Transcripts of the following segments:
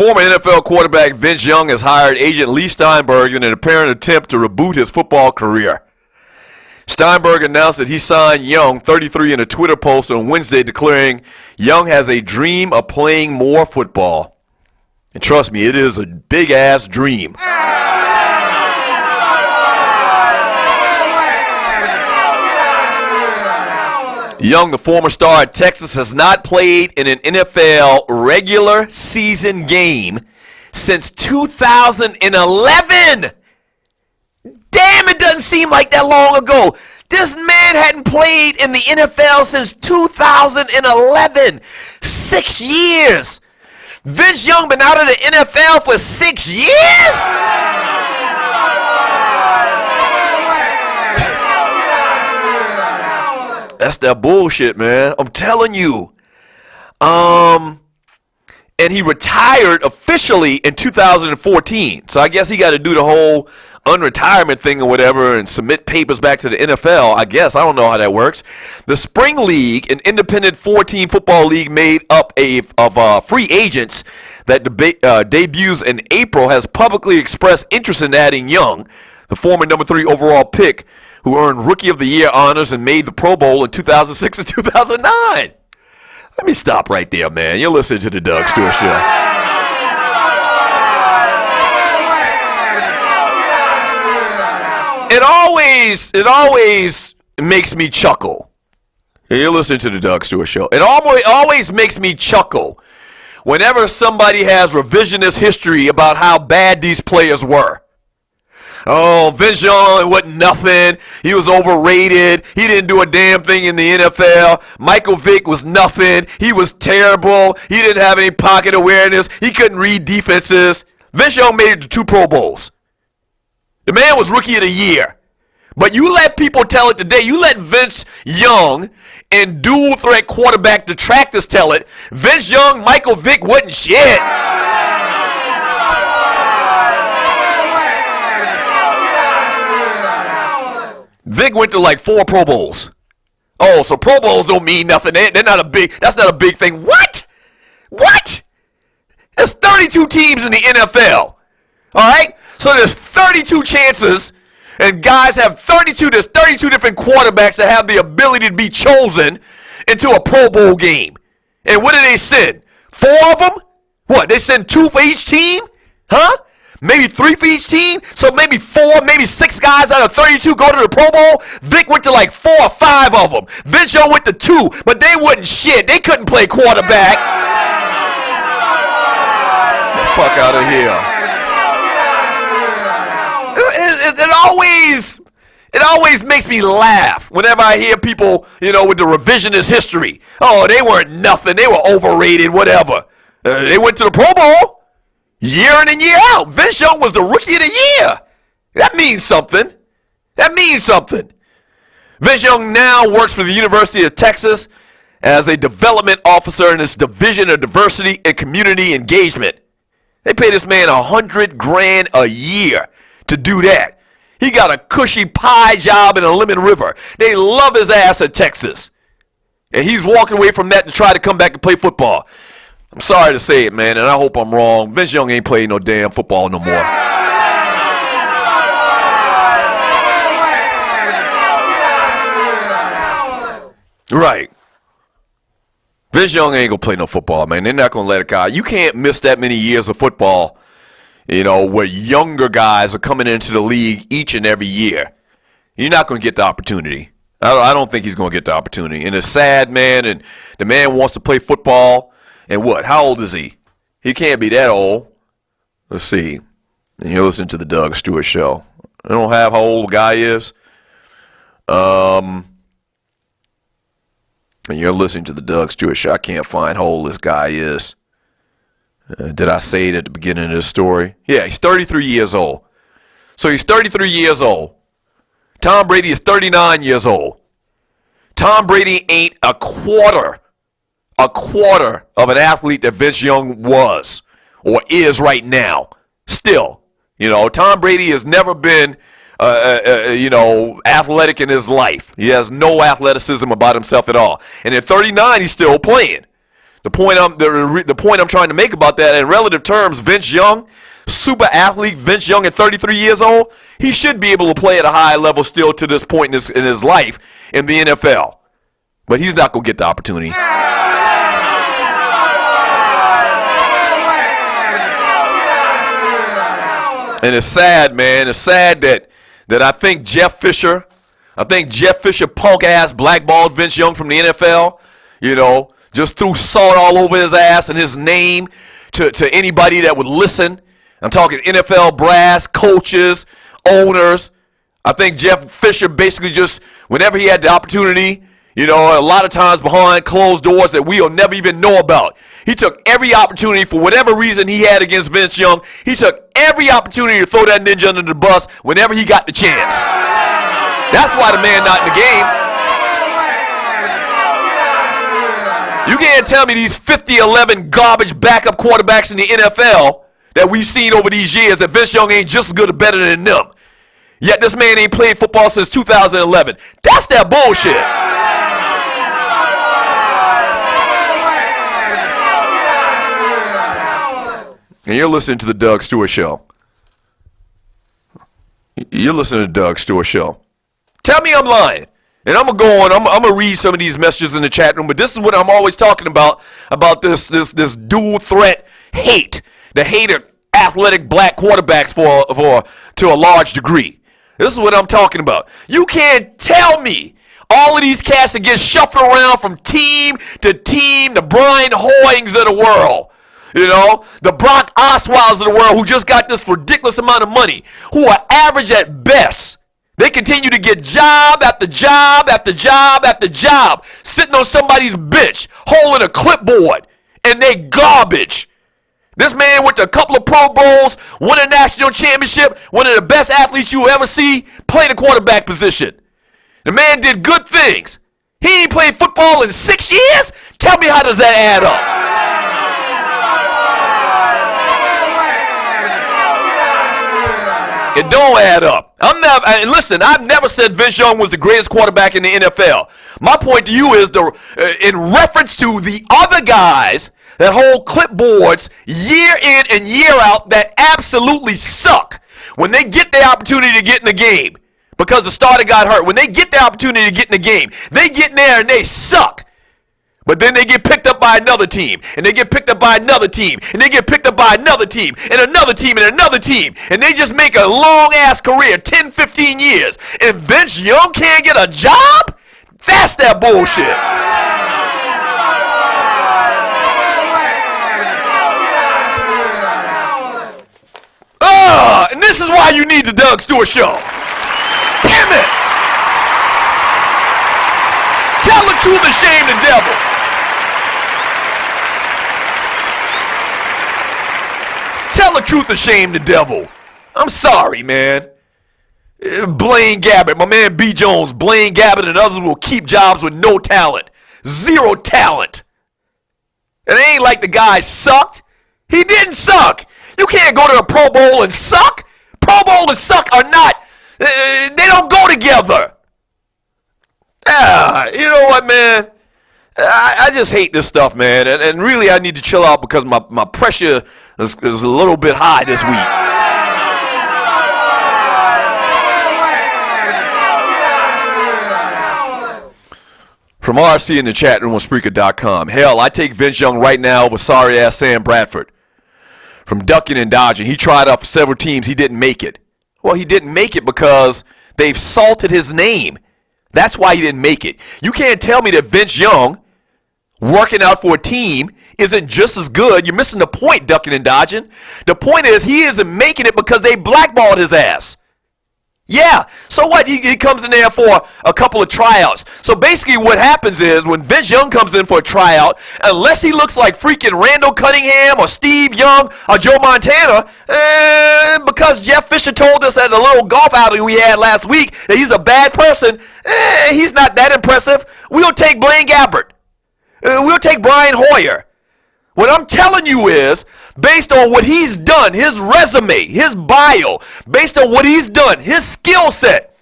Former NFL quarterback Vince Young has hired agent Lee Steinberg in an apparent attempt to reboot his football career. Steinberg announced that he signed Young, 33, in a Twitter post on Wednesday, declaring Young has a dream of playing more football. And trust me, it is a big-ass dream. Young, the former star at Texas, has not played in an NFL regular season game since 2011. Damn, it doesn't seem like that long ago. This man hadn't played in the NFL since 2011. 6 years. Vince Young been out of the NFL for 6 years? That's that bullshit, man. I'm telling you. And he retired officially in 2014. So I guess he got to do the whole unretirement thing or whatever and submit papers back to the NFL. I guess. I don't know how that works. The Spring League, an independent 4-team football league made up of free agents that debuts in April, has publicly expressed interest in adding Young, the former number 3 overall pick, who earned Rookie of the Year honors and made the Pro Bowl in 2006 and 2009. Let me stop right there, man. You're listening to the Doug Stewart Show. It always makes me chuckle. You're listening to the Doug Stewart Show. It always makes me chuckle whenever somebody has revisionist history about how bad these players were. Oh, Vince Young wasn't nothing. He was overrated. He didn't do a damn thing in the NFL. Michael Vick was nothing. He was terrible. He didn't have any pocket awareness. He couldn't read defenses. Vince Young made it to 2 Pro Bowls. The man was Rookie of the Year. But you let people tell it today. You let Vince Young and dual threat quarterback detractors tell it. Vince Young, Michael Vick wasn't shit. Vic went to like 4 Pro Bowls. Oh, so Pro Bowls don't mean nothing. They're not a big. That's not a big thing. What? What? There's 32 teams in the NFL. All right. So there's 32 chances, and guys have 32. There's 32 different quarterbacks that have the ability to be chosen into a Pro Bowl game. And what do they send? 4 of them? What? They send 2 for each team? Huh? Maybe 3 for each team, so maybe 4, maybe 6 guys out of 32 go to the Pro Bowl. Vic went to like 4 or 5 of them. Vince Young went to 2, but they wasn't shit. They couldn't play quarterback. Get the fuck out of here. It always makes me laugh whenever I hear people, with the revisionist history. Oh, they weren't nothing. They were overrated, whatever. They went to the Pro Bowl. Year in and year out. Vince Young was the Rookie of the Year. That means something. Vince Young now works for the University of Texas as a development officer in its Division of Diversity and Community Engagement. They pay this man $100,000 a year to do that. He got a cushy pie job in the Lemon River. They love his ass at Texas. And he's walking away from that to try to come back and play football. I'm sorry to say it, man, and I hope I'm wrong. Vince Young ain't playing no damn football no more. Right. Vince Young ain't going to play no football, man. They're not going to let it go. You can't miss that many years of football, where younger guys are coming into the league each and every year. You're not going to get the opportunity. I don't think he's going to get the opportunity. And it's sad, man, and the man wants to play football. And what? How old is he? He can't be that old. Let's see. And you're listening to the Doug Stewart Show. I don't have how old the guy is. And you're listening to the Doug Stewart Show. I can't find how old this guy is. Did I say it at the beginning of the story? Yeah, he's 33 years old. So he's 33 years old. Tom Brady is 39 years old. Tom Brady ain't a quarter of an athlete that Vince Young was or is right now. Still, Tom Brady has never been, athletic in his life. He has no athleticism about himself at all. And at 39, he's still playing. The point I'm trying to make about that, in relative terms, Vince Young, super athlete Vince Young at 33 years old, he should be able to play at a high level still to this point in his life in the NFL. But he's not going to get the opportunity. And it's sad, man. It's sad that I think Jeff Fisher punk ass blackballed Vince Young from the NFL. You know, just threw salt all over his ass and his name to anybody that would listen. I'm talking NFL brass, coaches, owners. I think Jeff Fisher basically just, whenever he had the opportunity, you know, a lot of times behind closed doors that we'll never even know about, he took every opportunity for whatever reason he had against Vince Young. He took every opportunity to throw that ninja under the bus whenever he got the chance. That's why the man not in the game. You can't tell me these 50-11 garbage backup quarterbacks in the NFL that we've seen over these years that Vince Young ain't just as good or better than them. Yet this man ain't played football since 2011. That's that bullshit. And you're listening to the Doug Stewart Show. You're listening to the Doug Stewart Show. Tell me I'm lying. And I'm going to go on. I'm going to read some of these messages in the chat room. But this is what I'm always talking about this dual threat hate. The hate of athletic black quarterbacks to a large degree. This is what I'm talking about. You can't tell me all of these cats that get shuffled around from team to team, the Brian Hoyings of the world. You know, the Brock Osweils of the world who just got this ridiculous amount of money, who are average at best. They continue to get job after job after job after job, sitting on somebody's bench, holding a clipboard, and they garbage. This man went to a couple of Pro Bowls, won a national championship, one of the best athletes you will ever see, play the quarterback position. The man did good things. He ain't played football in 6 years? Tell me, how does that add up? It don't add up. Listen, I've never said Vince Young was the greatest quarterback in the NFL. My point to you is, in reference to the other guys that hold clipboards year in and year out that absolutely suck when they get the opportunity to get in the game because the starter got hurt. When they get the opportunity to get in the game, they get in there and they suck. But then they get picked up by another team, and they get picked up by another team, and they get picked up by another team, and another team, and another team, and they just make a long-ass career, 10, 15 years, and Vince Young can't get a job? That's that bullshit. And this is why you need the Doug Stewart Show. Damn it! Tell the truth and shame the devil. Tell the truth and shame the devil. I'm sorry, man. Blaine Gabbert, my man B. Jones, Blaine Gabbert and others will keep jobs with no talent. Zero talent. It ain't like the guy sucked. He didn't suck. You can't go to a Pro Bowl and suck. Pro Bowl and suck are not, they don't go together. You know what, man? I just hate this stuff, man. And really, I need to chill out because my pressure is a little bit high this week. From RC in the chat room on Spreaker.com. Hell, I take Vince Young right now over sorry-ass Sam Bradford. From ducking and dodging. He tried out for several teams. He didn't make it. Well, he didn't make it because they've salted his name. That's why he didn't make it. You can't tell me that Vince Young, working out for a team, isn't just as good. You're missing the point, ducking and dodging. The point is he isn't making it because they blackballed his ass. Yeah, so what? He comes in there for a couple of tryouts. So basically what happens is when Vince Young comes in for a tryout, unless he looks like freaking Randall Cunningham or Steve Young or Joe Montana, because Jeff Fisher told us at the little golf outing we had last week that he's a bad person, he's not that impressive. We'll take Blaine Gabbert. We'll take Brian Hoyer. What I'm telling you is, based on what he's done, his resume, his bio, based on what he's done, his skill set,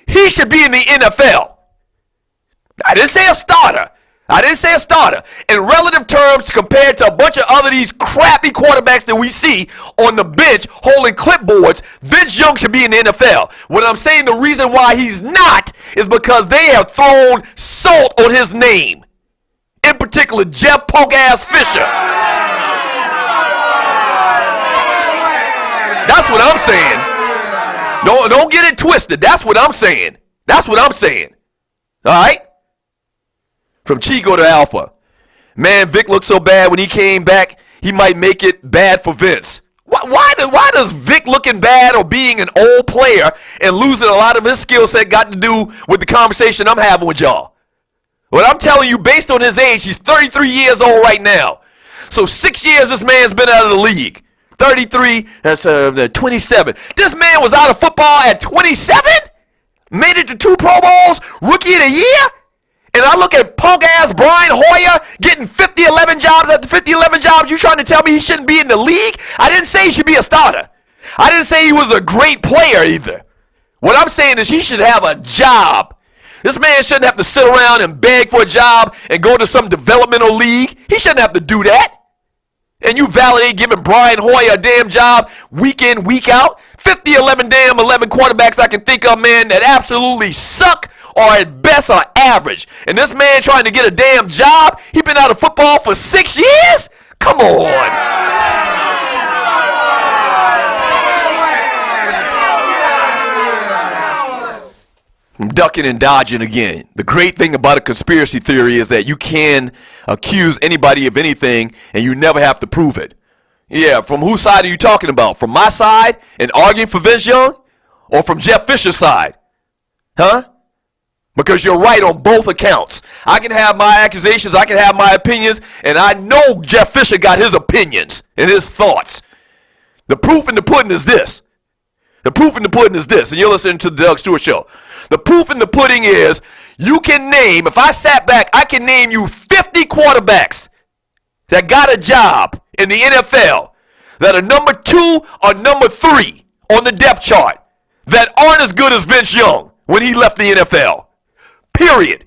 he should be in the NFL. I didn't say a starter. I didn't say a starter. In relative terms, compared to a bunch of other these crappy quarterbacks that we see on the bench holding clipboards, Vince Young should be in the NFL. What I'm saying, the reason why he's not is because they have thrown salt on his name. In particular, Jeff Punk-ass Fisher. That's what I'm saying. No, don't get it twisted. That's what I'm saying. That's what I'm saying. All right? From Chico to Alpha. Man, Vic looked so bad when he came back, he might make it bad for Vince. Why does Vic looking bad or being an old player and losing a lot of his skill set got to do with the conversation I'm having with y'all? What I'm telling you, based on his age, he's 33 years old right now. So 6 years this man's been out of the league. 33, that's 27. This man was out of football at 27? Made it to 2 Pro Bowls, Rookie of the Year? And I look at punk-ass Brian Hoyer getting 50-11 jobs after 50-11 jobs. You trying to tell me he shouldn't be in the league? I didn't say he should be a starter. I didn't say he was a great player either. What I'm saying is he should have a job. This man shouldn't have to sit around and beg for a job and go to some developmental league. He shouldn't have to do that. And you validate giving Brian Hoyer a damn job week in, week out. 50-11 quarterbacks I can think of, man, that absolutely suck or at best are average. And this man trying to get a damn job, he been out of football for 6 years? Come on. I'm ducking and dodging again. The great thing about a conspiracy theory is that you can accuse anybody of anything and you never have to prove it. Yeah, from whose side are you talking about? From my side and arguing for Vince Young? Or from Jeff Fisher's side? Huh? Because you're right on both accounts. I can have my accusations, I can have my opinions, and I know Jeff Fisher got his opinions and his thoughts. The proof in the pudding is this. The proof in the pudding is this, and you're listening to the Doug Stewart Show. The proof in the pudding is you can name, if I sat back, I can name you 50 quarterbacks that got a job in the NFL that are number 2 or number 3 on the depth chart that aren't as good as Vince Young when he left the NFL. Period.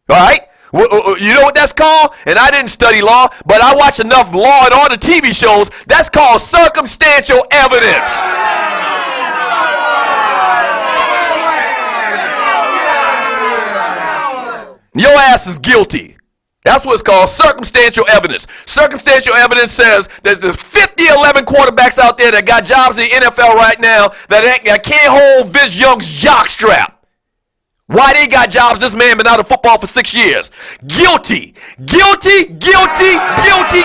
All right? You know what that's called? And I didn't study law, but I watch enough Law and Order TV shows. That's called circumstantial evidence. Your ass is guilty. That's what it's called, circumstantial evidence. Circumstantial evidence says that there's 50-11 quarterbacks out there that got jobs in the NFL right now that can't hold Vince Young's jockstrap. Why they got jobs? This man been out of football for 6 years. Guilty. Guilty, guilty, guilty,